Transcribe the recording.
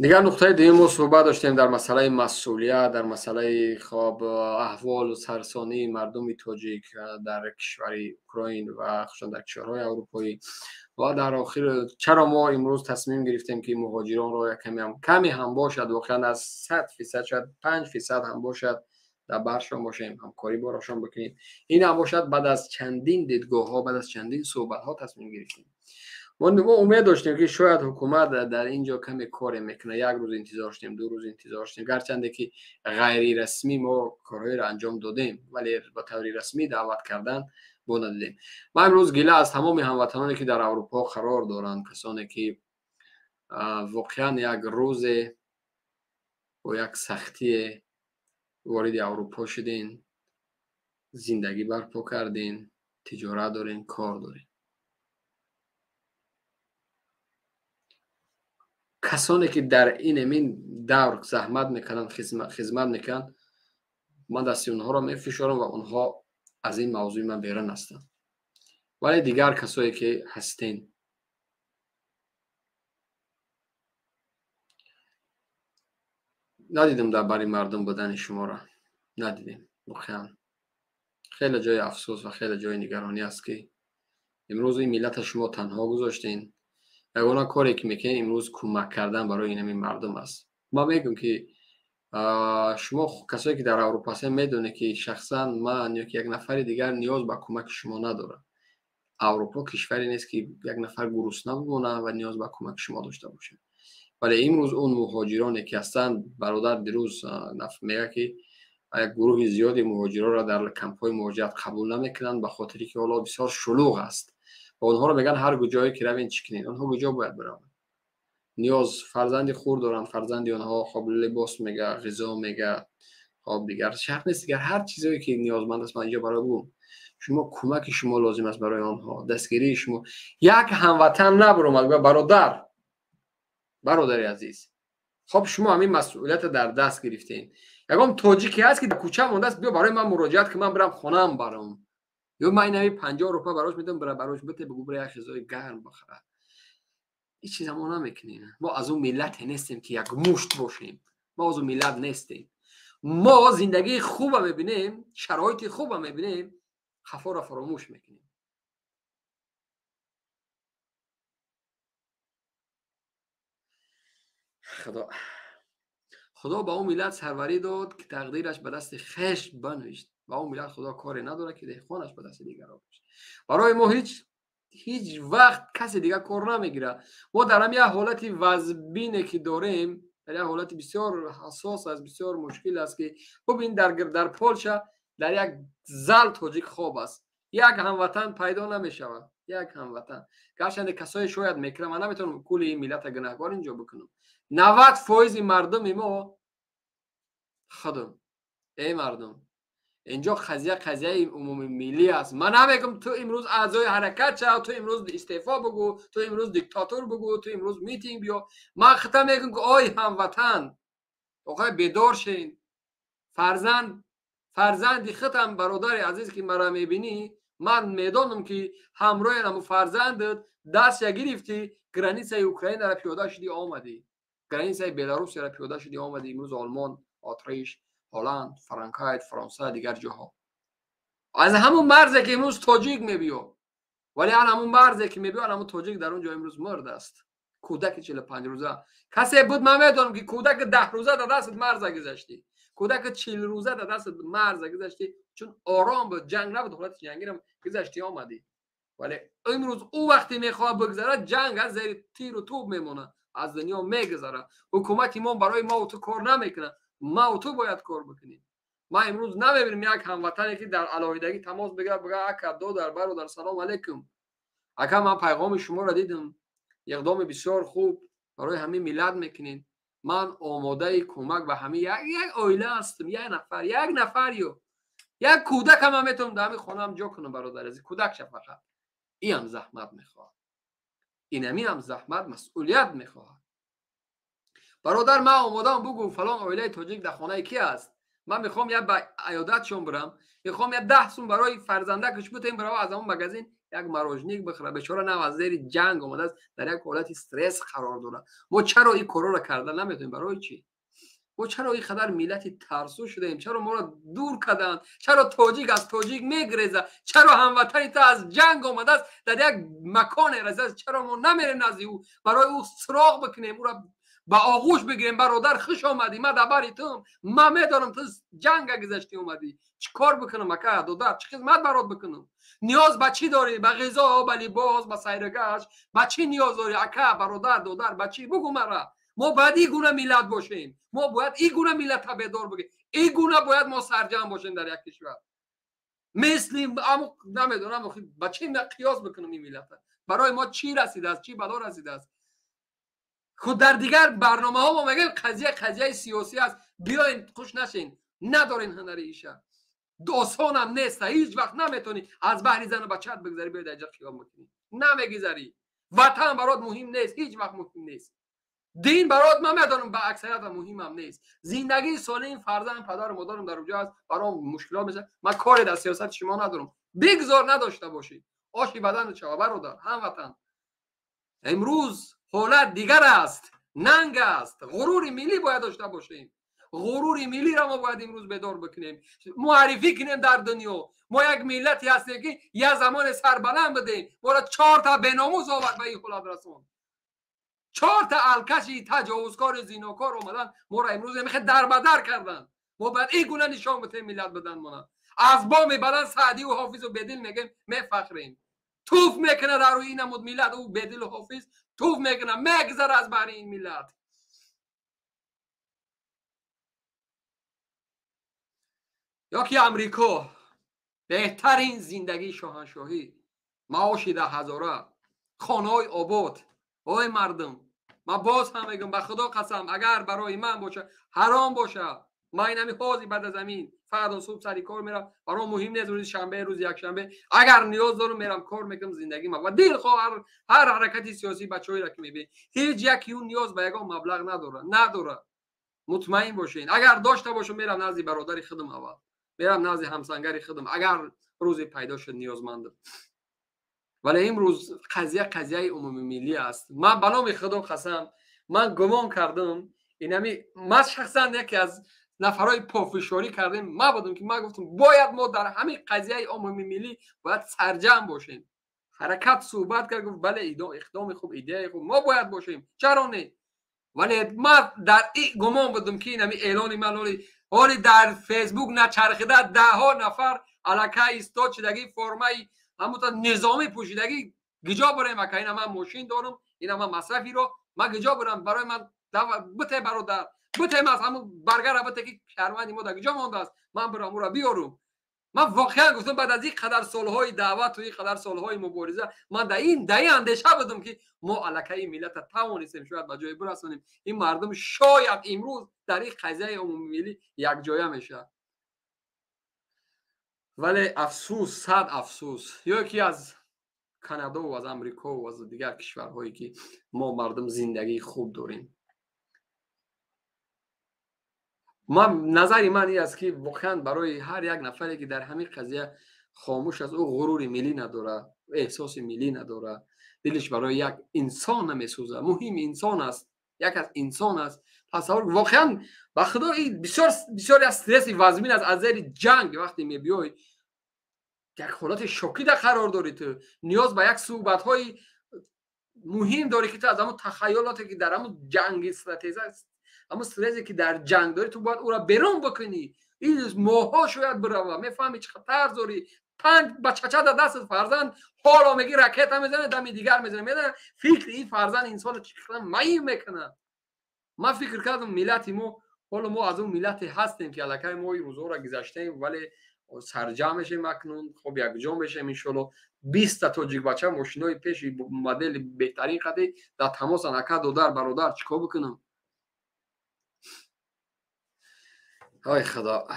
دیگر نقطه دیگه ما صحبت داشتیم در مسئله مسئولیت، در مسئله خواب احوال و سرسانی مردم تاجیک در کشور اوکراین و خصوصا در کشورهای اروپایی. و در آخر چرا ما امروز تصمیم گرفتیم که مهاجران را کمی هم باشد، واقعا از 100% شاید 5% هم باشد در برشان باشیم، همکاری بارشان بکنیم. این هم باشد بعد از چندین دیدگاه ها، بعد از چندین صحبت ها تصمیم گرفتیم. ما امید داشتیم که شاید حکومت در اینجا کمی کار میکنه. یک روز انتظار داشتیم، دو روز انتظار داشتیم، گرچنده که غیر رسمی ما کارهایی را انجام دادیم ولی با طور رسمی دعوت کردن ما ندیدیم. ما امروز گله از تمام هموطنانی که در اروپا قرار دارند، کسانی که واقعا یک روز و یک سختی وارد اروپا شدین، زندگی برپا کردین، تجارت دارین، کار دارین، کسانی که در این دور زحمت میکنن، خدمت میکنن، من دستی اونها را میفشارم و اونها از این موضوع من بیرون هستن. ولی دیگر کسایی که هستین، ندیدم در برای مردم بدن شما را، ندیدیم. واقعا خیلی جای افسوس و خیلی جای نگرانی است که امروز این ملت شما تنها گذاشتین. یگانه کاری که میکنین امروز کمک کردن برای این مردم است. ما میگم که شما کسایی که در اروپا هستین میدونه که شخصا من یا یک نفر دیگر نیاز به کمک شما نداره. اروپا کشوری نیست که یک نفر گرسنه بمونه و نیاز به کمک شما داشته باشه. ولی امروز اون مهاجرانی که هستن، برادر دیروز میگه که یک گروه زیادی مهاجران را در کمپ‌های مهاجرت قبول نمیکنن به خاطری که حالا بسیار شلوغ است و اونها رو میگن هر جایی که روین چکنین. اونها کجا باید برن؟ نیاز فرزندی خور دارن، فرزندی اونها خب لباس میگه، غذا میگه، خب دیگر شرط نیست، دیگر هر چیزی که نیازمند است من اینجا برای بگم. شما کمک شما لازم است برای آنها، دستگیری شما. یک هموطن نبرم برادر عزیز، خب شما همین مسئولیت در دست گرفتین. یکم تاجیکی هست که در کوچه مونده است، بیا برای من مراجعت که من برم خونم برام، یا من اینم 50 روپیه براش میدم براش بده بگو برای یک غذای گرم بخره. این چیزا ما نمیکنیم. ما از اون ملت نیستیم که یک مشت باشیم. ما از اون ملت نیستیم. ما زندگی خوب میبینیم، شرایط خوب میبینیم، خفا را فراموش میکنیم. خدا با اون ملت سروری داد که تقدیرش به دست خشت بنوشت. با اون ملت خدا کاری نداره که دهقانش به دست دیگران باشه. برای ما هیچ وقت کسی دیگه کار نمیگیره. ما در هم یه حالتی وضبینه که داریم، در یه حالتی بسیار حساس است، بسیار مشکل است که ببین در پولشا در یک زل تاجیک خواب است، یک هموطن پیدا نمیشود. یک هموطن گرچند کسای شاید میکنه، من نمیتونم کل این ملت گناهکار اینجا بکنم. 90% مردم ما خودم، ای مردم، اینجا قضیه عمومی ملی است. من نمیگم تو امروز اعضای حرکت شو، تو امروز استعفا بگو، تو امروز دیکتاتور بگو، تو امروز میتینگ بیا. من خطا میگم که آی هموطن، آقای بیدار شین. فرزندی خطم برادر عزیز که مرا میبینی، من میدانم که همراه همو فرزندت دست گرفتی، گرانیسه اوکراین را پیاده شدی آمدی، گرانیسه بلاروس را پیاده شدی آمدی، امروز آلمان، اتریش، هلند، فرانکفورت، فرانسه، دیگر جاها. از همون مرزی که امروز تاجیک میبیو، ولی همون مرزی که میبیو همون تاجیک در اونجا امروز مرد است. کودک 45 روزه کسی بود، من میدونم که کودک 10 روزه در دست مرز گذاشتی، کودک 40 روزه در دست مرز گذاشتی، چون آرام بود، جنگ نبود، حالت جنگی هم گذاشتی آمدی. ولی امروز او وقتی میخواد بگذره، جنگ از زیر تیر و توپ میمونه، از دنیا میگذره. حکومت ما برای ما و تو کار نمیکنه، ما و تو باید کار بکنیم. ما امروز نمیبینیم یک هموطنی که در علاویدگی تماس بگیره بگه اکا دادر برادر سلام علیکم، اکا من پیغام شما را دیدم، اقدام بسیار خوب برای همین ملت میکنین، من آماده کمک به همین یک عائله هستم، یک نفر یک کودک هم میتونم در همین خانه هم جا کنم برادر عزیز، کودک فقط. این هم زحمت میخواد، این هم زحمت مسئولیت میخواد. برادر من آمادم بگو فلان عائله تاجیک در خانه کی است، من میخوام یه عیادت شون برم، میخوام یه 10 سوم برای فرزندکش بتیم برای از اون مگزین یک ماروژنیک بخره، بیچاره نه از زیر جنگ اومده است، در یک حالت استرس قرار داره. ما چرا این کارا را کردن نمیتونیم؟ برای چی؟ ما چرا این قدر ملت ترسو شدیم؟ چرا ما را دور کردن؟ چرا تاجیک از تاجیک میگریزه؟ چرا هموطن تا از جنگ آمده است در یک مکان رسید؟ چرا ما نمیریم نزد او برای او سراغ بکنیم، او را با آغوش بگیریم؟ برادر خوش آمدی، من دبری تو، من میدانم تو جنگ گذشتی اومدی، چی کار بکنم اکا دادر؟ چه خدمت برات بکنم؟ نیاز به چی داری؟ به غذا، به لباس، به سیرگشت، به چی نیاز داری اکا برادر دادر؟ به چی؟ بگو مرا. ما باید این گونه ملت باشیم، ما باید این گونه ملت تبدیل بگیم، این گونه باید ما سرجم باشیم در یک کشور. مثل اما نمیدونم با چی قیاس بکنم این ملت؟ برای ما چی رسیده است؟ چی بلا رسیده است؟ خود در دیگر برنامه ها ما میگیم قضیه سیاسی است، بیاین خوش نشین، ندارین هنر ایشه، دوستان هم نیست، هیچ وقت نمیتونی از بحری زن و بچت بگذاری بیاید اینجا قیام بکنی، نمیگذاری. وطن برات مهم نیست، هیچ وقت مهم نیست. دین برات من میدانم به اکثریت مهم هم نیست. زندگی سالم فرزند پدر مادرم در اونجا است، برام مشکلات میشه. من کاری در سیاست شما ندارم، بگذار نداشته باشید. آشی بدن چه برادر هموطن، امروز حالت دیگر است، ننگ است. غرور ملی باید داشته باشیم، غرور ملی را ما باید امروز بیدار بکنیم، معرفی کنیم در دنیا ما یک ملتی هستیم که یه زمان سربلند بدیم. ما را 4 تا بناموس آورد به این حالت رسوند، 4 تا الکشی تجاوزکار زیناکار اومدن ما را امروز میخواد در بدر کردن. ما باید این گونه نشان بده ملت بدن. ما از بام بدن سعدی و حافظ و بدل میگیم میفخریم، توف میکنه در روی این نمود ملت او بدل و حافظ توف میکنه، میگذره از بر این ملت. یا که امریکا بهترین زندگی شاهنشاهی، معاش 10,000، خانه‌های آباد. اوه مردم، من باز هم میگم به خدا قسم اگر برای من باشه حرام باشه، من اینمی حاضی بعد از زمین فردا صبح سری کار میرم، برام مهم نیست روز شنبه روز یک شنبه، اگر نیاز دارم میرم کار میکنم زندگی ما و دل خواهر هر حرکتی سیاسی بچه‌ای را که میبینی هیچ یکی اون نیاز به یگان مبلغ نداره. مطمئن باشین اگر داشته باشم میرم نزد برادر خودم، اول میرم نزد همسنگر خودم اگر روزی پیدا شد نیازمندم. ولی امروز قضیه عمومی ملی است. من به نام خدا قسم من گمان کردم اینمی من شخصا یکی از نفرای پافشاری کردم ما بودم که من گفتم باید ما در همین قضیه عمومی ملی باید سرجم باشیم. حرکت صحبت کرد گفت بله اقدام خوب، ایده خوب، ما باید باشیم، چرا نه؟ ولی من در این گمان بودم که اینمی اعلان من حالی در فیسبوک نچرخیده 10 نفر الکه ایستاد شدگی فرمای همون نظامی پوشیدگی گجا بریم که اینا من ماشین دارم، اینا من مصرفی رو من گجا برم برای من بته برادر بته من همون برگر بته که شهروندی ما در گجا مونده است، من برام رو بیارم. من واقعا گفتم بعد از این قدر سالهای دعوت و این قدر سالهای مبارزه من در این اندیشه بودم که ما الکه این ملت توانستیم شاید به جای برسونیم. این مردم شاید امروز در این قضیه عمومی ملی یک جایه میشه. ولی افسوس، صد افسوس، یکی از کانادا و از امریکا و از دیگر کشورهایی که ما مردم زندگی خوب داریم. نظری من این است که واقعا برای هر یک نفری که در همین قضیه خاموش از او غرور ملی نداره، احساس ملی نداره، دلش برای یک انسان نمیسوزه، مهم انسان است، یک از انسان است. تصور واقعا به خدا این بسیار استرس وزمین از زیر جنگ وقتی میبیای یک حالت شوکی در قرار داری، تو نیاز به یک صحبت های مهم داری که تو از همون تخیلاتی که در همون جنگ استراتژی است، اما استرسی که در جنگ داری تو باید او را بیرون بکنی. این ماها شاید بروه میفهمی چه خطر داری. 5 بچه در دست فرزند حالا میگی راکت میزنه دمی دیگر میزنه، میدونی فکر این فرزند انسان چقدر مهیم میکنه. من فکر کردم ملت ما حالا ما از اون ملت هستیم که الکه ما این روزها را گذشتیم ولی سرجم میشیم اکنون. خب یک جا میشیم ان شاء الله 20 تا تاجیک بچه ماشینای پیش مدل بهترین قضیه در تماس اکا دادر برادر چیکار بکنم؟ های خدا.